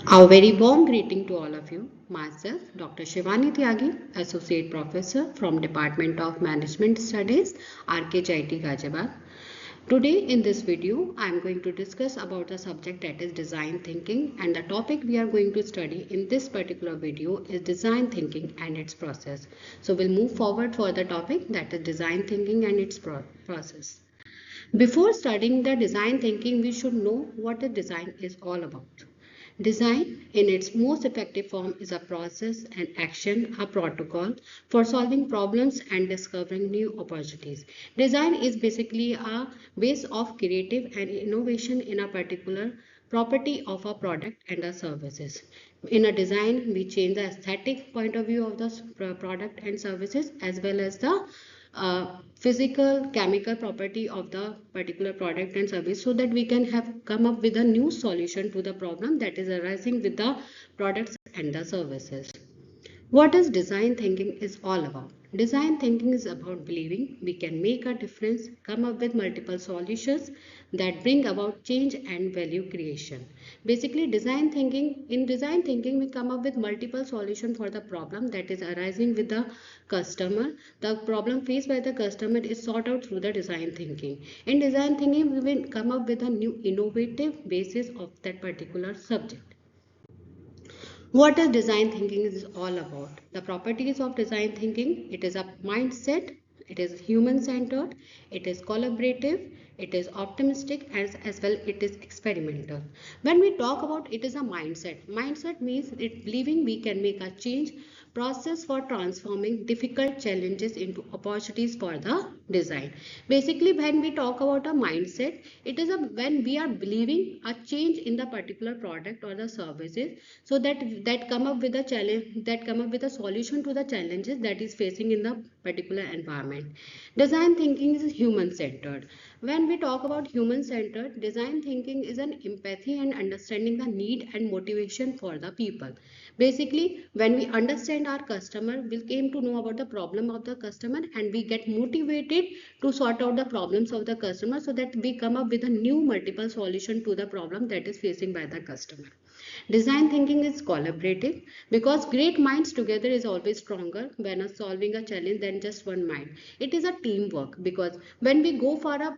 A very warm greeting to all of you. Myself, Dr. Shivani Tyagi, Associate Professor from Department of Management Studies, RKJIT Ghaziabad. Today in this video, I am going to discuss about the subject that is design thinking, and the topic we are going to study in this particular video is design thinking and its process. So we'll move forward for the topic that is design thinking and its process. Before studying the design thinking, we should know what a design is all about. Design, in its most effective form, is a process, an action, a protocol for solving problems and discovering new opportunities. Design is basically a base of creative and innovation in a particular property of a product and a services. In a design, we change the aesthetic point of view of the product and services as well as the physical chemical property of the particular product and service, so that we can have come up with a new solution to the problem that is arising with the products and the services. What is design thinking is all about? Design thinking is about believing we can make a difference, come up with multiple solutions that bring about change and value creation. Basically, in design thinking, we come up with multiple solutions for the problem that is arising with the customer. The problem faced by the customer is sought out through the design thinking. In design thinking, we will come up with a new innovative basis of that particular subject. What is design thinking is all about? The properties of design thinking: it is a mindset, it is human centered, it is collaborative, it is optimistic, as well it is experimental. When we talk about it is a mindset means it believing we can make a change, process for transforming difficult challenges into opportunities for the design. Basically, when we talk about a mindset, it is when we are believing a change in the particular product or the services, so that come up with a challenge, that come up with a solution to the challenges that is facing in the particular environment. Design thinking is human centered. When we talk about human centered, design thinking is an empathy and understanding the need and motivation for the people. Basically, when we understand our customer, we came to know about the problem of the customer, and we get motivated to sort out the problems of the customer, so that we come up with a new multiple solution to the problem that is facing by the customer. Design thinking is collaborative because great minds together is always stronger when solving a challenge than just one mind. It is a teamwork because when we go for a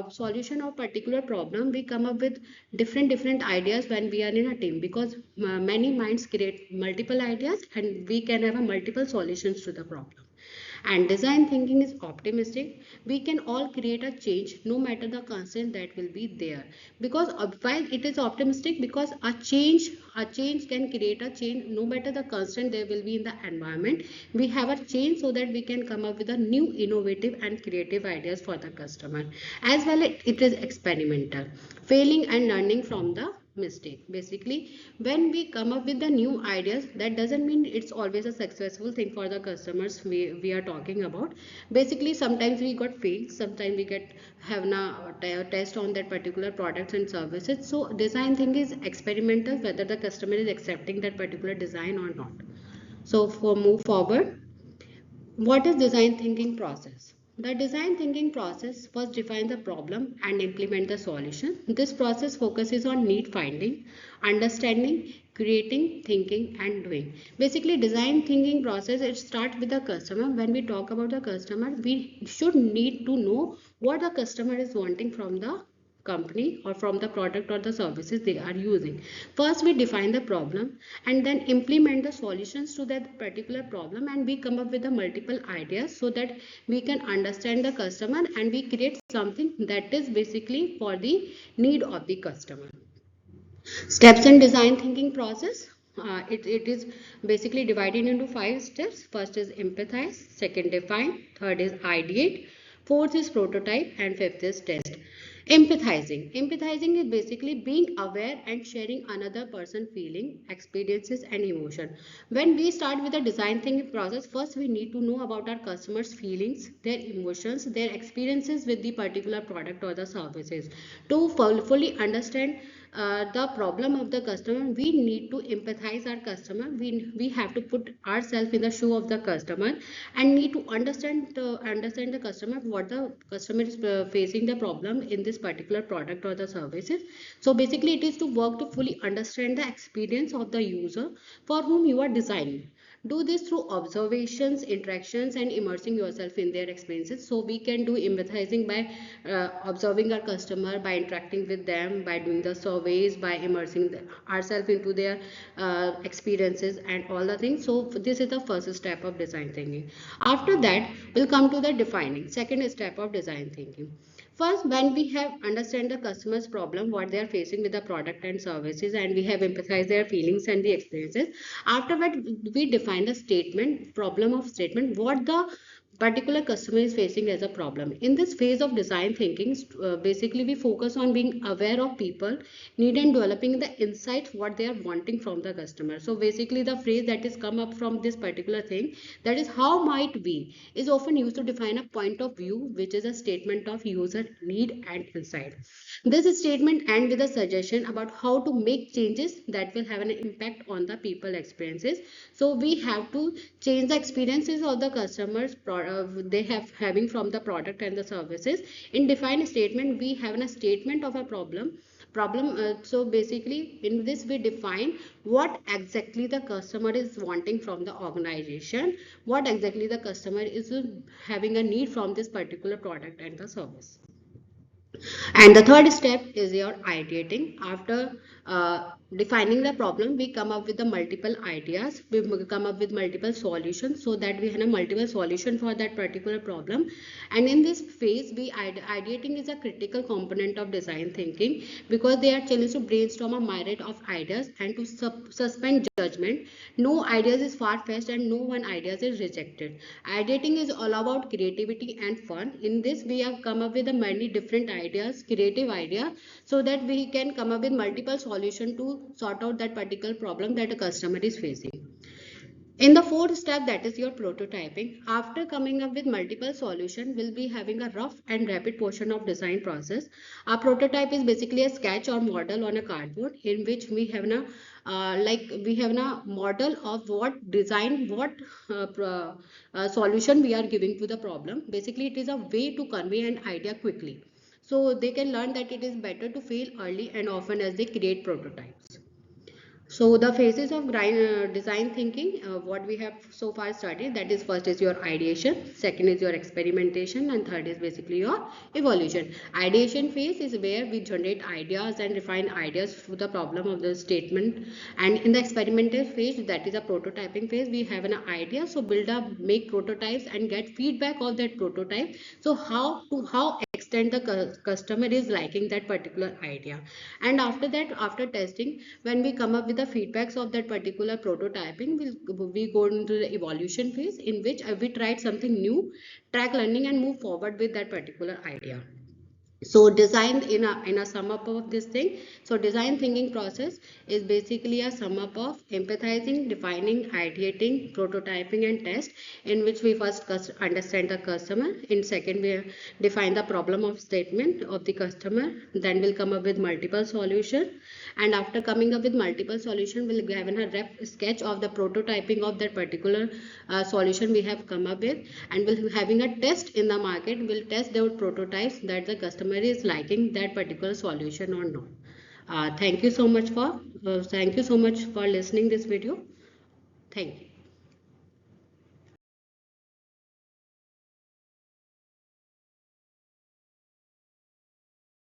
solution of particular problem, we come up with different ideas when we are in a team, because many minds create multiple ideas and we can have a multiple solutions to the problem. And design thinking is optimistic. We can all create a change no matter the constant that will be there, because while it is optimistic, because a change can create a change no matter the constant there will be in the environment. We have a change so that we can come up with a new innovative and creative ideas for the customer. As well, it is experimental, failing and learning from the mistake. Basically, when we come up with the new ideas, that doesn't mean it's always a successful thing for the customers we are talking about. Basically, sometimes we got failed, sometimes we get have a test on that particular products and services. So design thing is experimental, whether the customer is accepting that particular design or not. So for move forward, what is design thinking process? The design thinking process first defines the problem and implement the solution. This process focuses on need finding, understanding, creating, thinking and doing. Basically, design thinking process, it starts with the customer. When we talk about the customer, we should need to know what the customer is wanting from the company or from the product or the services they are using. First, we define the problem and then implement the solutions to that particular problem, and we come up with the multiple ideas so that we can understand the customer and we create something that is basically for the need of the customer. Steps in design thinking process. It is basically divided into 5 steps. First is empathize, second define, third is ideate, fourth is prototype, and fifth is test. Empathizing is basically being aware and sharing another person's feeling, experiences and emotion. When we start with the design thinking process, first we need to know about our customers' feelings, their emotions, their experiences with the particular product or the services. To fully understand the problem of the customer, we need to empathize our customer. We have to put ourselves in the shoe of the customer and need to understand the customer, what the customer is facing the problem in this particular product or the services. So basically it is to work to fully understand the experience of the user for whom you are designing. Do this through observations, interactions, and immersing yourself in their experiences. So we can do empathizing by observing our customer, by interacting with them, by doing the surveys, by immersing ourselves into their experiences and all the things. So this is the first step of design thinking. After that, we'll come to the defining, second step of design thinking. First, when we have understand the customer's problem, what they are facing with the product and services, and we have empathized their feelings and the experiences. After that, we define the statement, problem of statement, what the particular customer is facing as a problem. In this phase of design thinking, basically we focus on being aware of people need and developing the insights what they are wanting from the customer. So basically the phrase that is come up from this particular thing, that is how might we, is often used to define a point of view, which is a statement of user need and insight. This statement ends with a suggestion about how to make changes that will have an impact on the people experiences. So we have to change the experiences of the customers they have having from the product and the services. In defined statement, we have a statement of a problem. So basically in this we define what exactly the customer is wanting from the organization, what exactly the customer is having a need from this particular product and the service. And the third step is your ideating. After defining the problem, we come up with the multiple ideas. We come up with multiple solutions so that we have a multiple solution for that particular problem. And in this phase, ideating is a critical component of design thinking because they are challenged to brainstorm a myriad of ideas and to suspend judgment. No ideas is far-fetched and no one ideas is rejected. Ideating is all about creativity and fun. In this, we have come up with a many different ideas, creative ideas, so that we can come up with multiple solutions to sort out that particular problem that a customer is facing. In the fourth step, that is your prototyping. After coming up with multiple solutions, we'll be having a rough and rapid portion of design process. A prototype is basically a sketch or model on a cardboard in which we have a model of what design, what solution we are giving to the problem. Basically, it is a way to convey an idea quickly. So they can learn that it is better to fail early and often as they create prototypes. So the phases of design thinking, what we have so far studied, that is first is your ideation, second is your experimentation, and third is basically your evolution. Ideation phase is where we generate ideas and refine ideas for the problem of the statement. And in the experimental phase, that is a prototyping phase, we have an idea, so build up, make prototypes and get feedback of that prototype. So how extent the customer is liking that particular idea. And after that, after testing, when we come up with the feedbacks of that particular prototyping, we go into the evolution phase in which we tried something new, track learning and move forward with that particular idea. So design in a sum up of this thing. So design thinking process is basically a sum up of empathizing, defining, ideating, prototyping and test, in which we first understand the customer. In second, we define the problem of statement of the customer. Then we'll come up with multiple solution, and after coming up with multiple solution, we'll have a rough sketch of the prototyping of that particular solution we have come up with, and we'll be having a test in the market. We'll test the prototypes that the customer is liking that particular solution or not. Thank you so much for listening this video. Thank you.